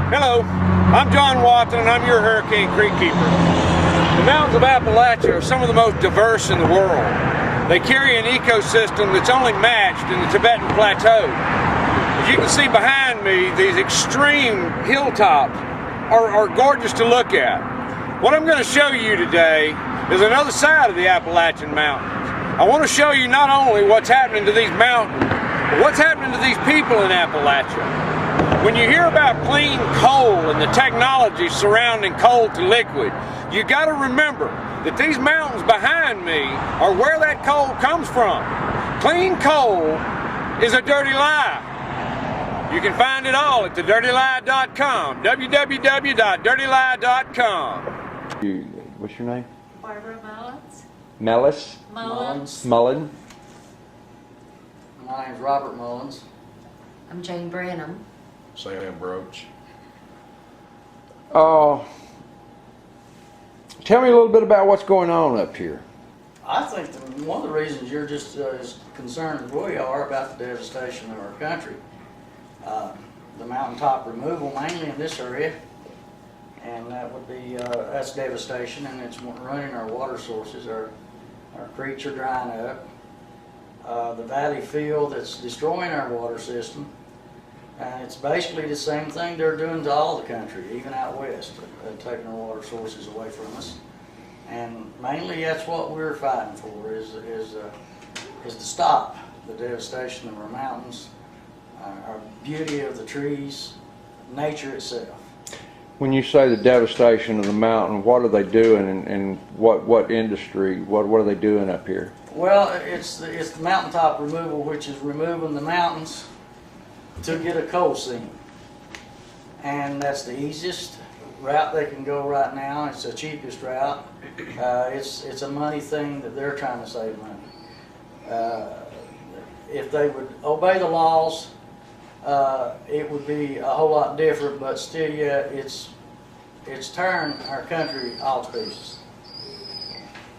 Hello, I'm John Watson and I'm your Hurricane Creek Keeper. The mountains of Appalachia are some of the most diverse in the world. They carry an ecosystem that's only matched in the Tibetan Plateau. As you can see behind me, these extreme hilltops are gorgeous to look at. What I'm going to show you today is another side of the Appalachian Mountains. I want to show you not only what's happening to these mountains, but what's happening to these people in Appalachia. When you hear about clean coal and the technology surrounding coal to liquid, you got to remember that these mountains behind me are where that coal comes from. Clean coal is a dirty lie. You can find it all at thedirtylie.com, www.dirtylie.com. What's your name? Barbara Mullins. Mellis? Mullins. Mullen? My name's Robert Mullins. I'm Jane Branham. Sam Broach. Tell me a little bit about what's going on up here. I think one of the reasons you're just as concerned as we are about the devastation of our country, the mountaintop removal mainly in this area, and that would be that's devastation, and it's running our water sources. Our creeks are drying up. The valley field that's destroying our water system. And it's basically the same thing they're doing to all the country, even out west, taking our water sources away from us. And mainly that's what we're fighting for, is to stop the devastation of our mountains, our beauty of the trees, nature itself. When you say the devastation of the mountain, what are they doing, and what industry, what are they doing up here? Well, it's the mountaintop removal, which is removing the mountains to get a coal seam, and that's the easiest route they can go right now. It's the cheapest route. It's a money thing that they're trying to save money. If they would obey the laws, it would be a whole lot different, but still yet it's turned our country all to pieces.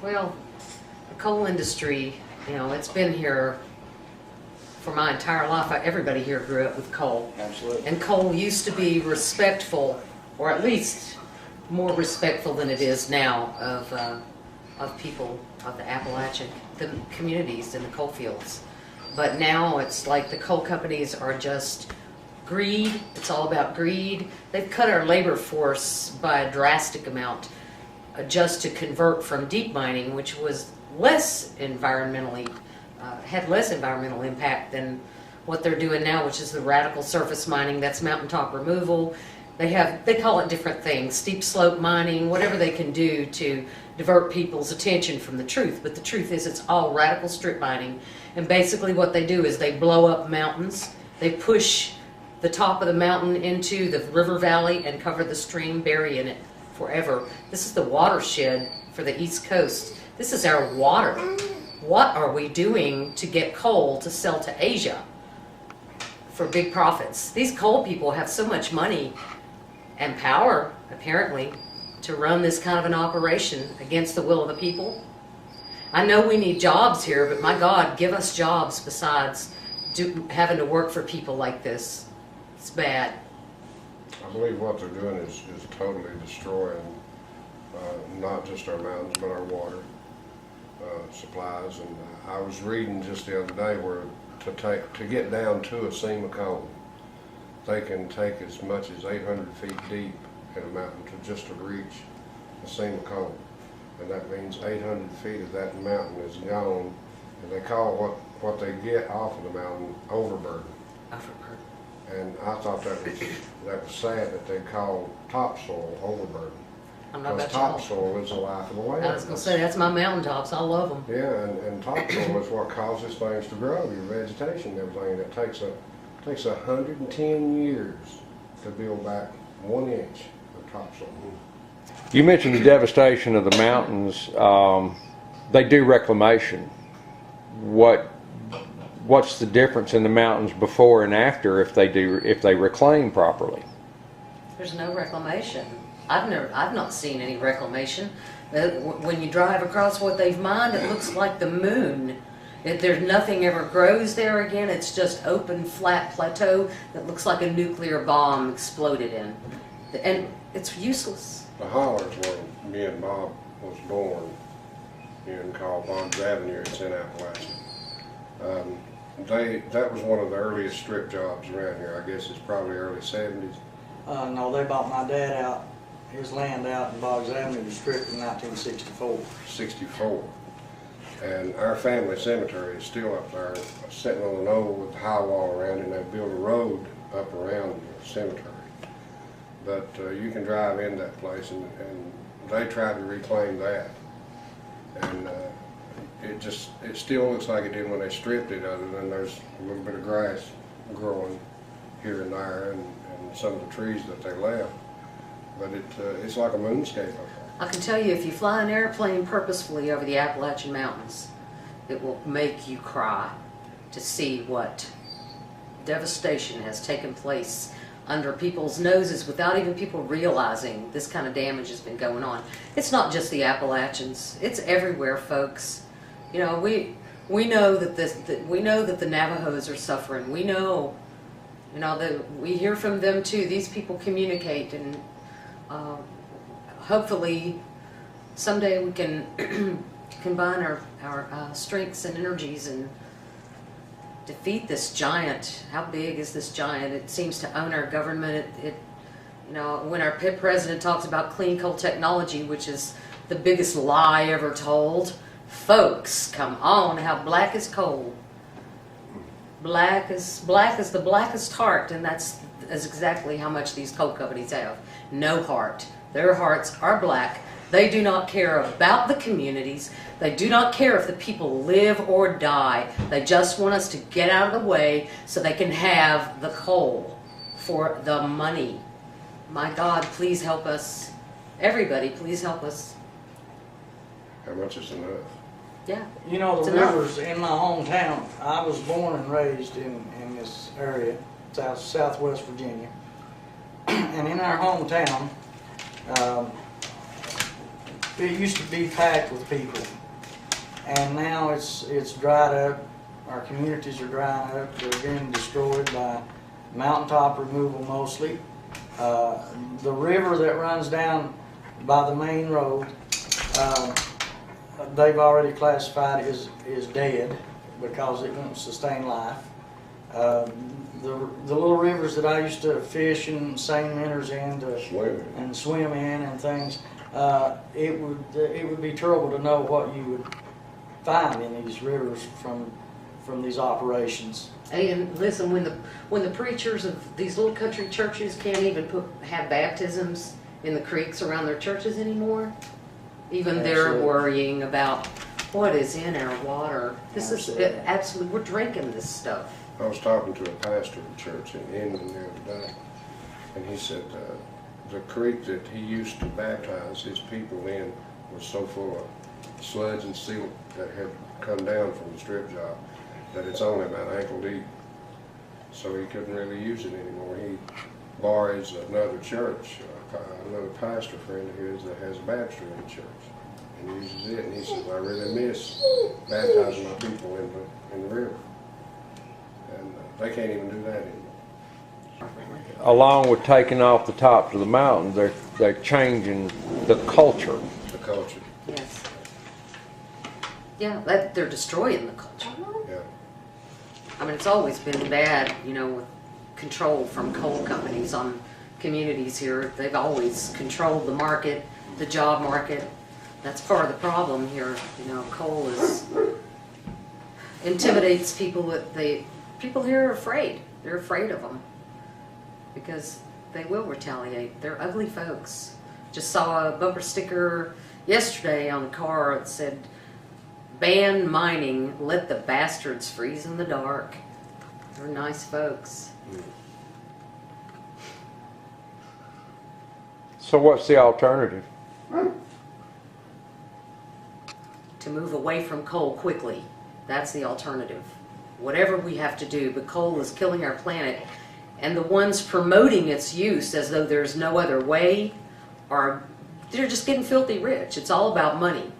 Well, the coal industry, it's been here for my entire life. Everybody here grew up with coal. Absolutely. And coal used to be respectful, or at least more respectful than it is now, of people of the Appalachian communities in the coal fields. But now it's like the coal companies are just greed. It's all about greed. They've cut our labor force by a drastic amount just to convert from deep mining, which was less environmentally had less environmental impact than what they're doing now, which is the radical surface mining. That's mountaintop removal. They call it different things, steep slope mining, whatever they can do to divert people's attention from the truth. But the truth is, it's all radical strip mining. And basically what they do is they blow up mountains. They push the top of the mountain into the river valley and cover the stream, bury in it forever. This is the watershed for the East Coast. This is our water. What are we doing to get coal to sell to Asia for big profits? These coal people have so much money and power, apparently, to run this kind of an operation against the will of the people. I know we need jobs here, but my God, give us jobs besides having to work for people like this. It's bad. I believe what they're doing is totally destroying not just our mountains, but our water supplies. And I was reading just the other day where to get down to a seam of coal, they can take as much as 800 feet deep in a mountain to reach a seam of coal. And that means 800 feet of that mountain is gone, and they call what they get off of the mountain overburden. Overburden. And I thought that was sad that they call topsoil overburden. I'm not Because about topsoil is the life of the land. I was going to say, that's my mountaintops. I love them. Yeah, and topsoil is what causes things to grow, your vegetation and everything. That takes 110 years to build back 1 inch of topsoil. You mentioned the devastation of the mountains. They do reclamation. What's the difference in the mountains before and after if they reclaim properly? There's no reclamation. I've not seen any reclamation. When you drive across what they've mined, it looks like the moon. There's nothing ever grows there again. It's just open, flat plateau that looks like a nuclear bomb exploded in. And it's useless. The hollers where me and Bob was born in called Bob's Avenue. It's in Appalachia. That was one of the earliest strip jobs around here. I guess it's probably early 70s. No, they bought my dad out, his land out in Boggs Avenue to strip in 1964. 64. And our family cemetery is still up there, sitting on an knoll with the high wall around it, and they built a road up around the cemetery. But you can drive in that place, and they tried to reclaim that. And it still looks like it did when they stripped it, other than there's a little bit of grass growing here and there, and some of the trees that they left. But it's like a moonscape up there. I can tell you, if you fly an airplane purposefully over the Appalachian Mountains, it will make you cry to see what devastation has taken place under people's noses without even people realizing this kind of damage has been going on. It's not just the Appalachians; it's everywhere, folks. You know, we know that we know that the Navajos are suffering. We know, you know, that we hear from them too. These people communicate, and hopefully someday we can combine our strengths and energies and defeat this giant. How big is this giant? It seems to own our government. You know, when our PIP president talks about clean coal technology, which is the biggest lie ever told, folks, come on, how black is coal? Black is the blackest heart, and that's exactly how much these coal companies have. No heart. Their hearts are black. They do not care about the communities. They do not care if the people live or die. They just want us to get out of the way so they can have the coal for the money. My God, please help us. Everybody, please help us. How much is enough? Yeah. You know, the It's enough. rivers in my hometown, I was born and raised in this area, southwest Virginia. And in our hometown, it used to be packed with people. And now it's dried up. Our communities are drying up. They're getting destroyed by mountaintop removal mostly. The river that runs down by the main road, they've already classified is dead because it won't sustain life. The little rivers that I used to fish and seine minnows in and swim in and things, it would be terrible to know what you would find in these rivers from these operations. And listen, when the preachers of these little country churches can't even have baptisms in the creeks around their churches anymore, even they're worrying about what is in our water. This is absolutely, we're drinking this stuff. I was talking to a pastor of a church in England the other day, and he said the creek that he used to baptize his people in was so full of sludge and silt that had come down from the strip job that it's only about ankle deep. So he couldn't really use it anymore. He borrows another church, another pastor friend of his that has a baptistry in the church, and uses it. And he says, I really miss baptizing my people in the river. And they can't even do that anymore. Along with taking off the tops of the mountains, they're changing the culture. The culture. Yes. Yeah, they're destroying the culture. Yeah. I mean, it's always been bad, you know, with control from coal companies on communities here. They've always controlled the market, the job market. That's part of the problem here. You know, coal intimidates people. People here are afraid. They're afraid of them because they will retaliate. They're ugly folks. Just saw a bumper sticker yesterday on a car that said, "Ban mining, let the bastards freeze in the dark." They're nice folks. So what's the alternative? To move away from coal quickly. That's the alternative. Whatever we have to do, but coal is killing our planet. And the ones promoting its use as though there's no other way they're just getting filthy rich. It's all about money.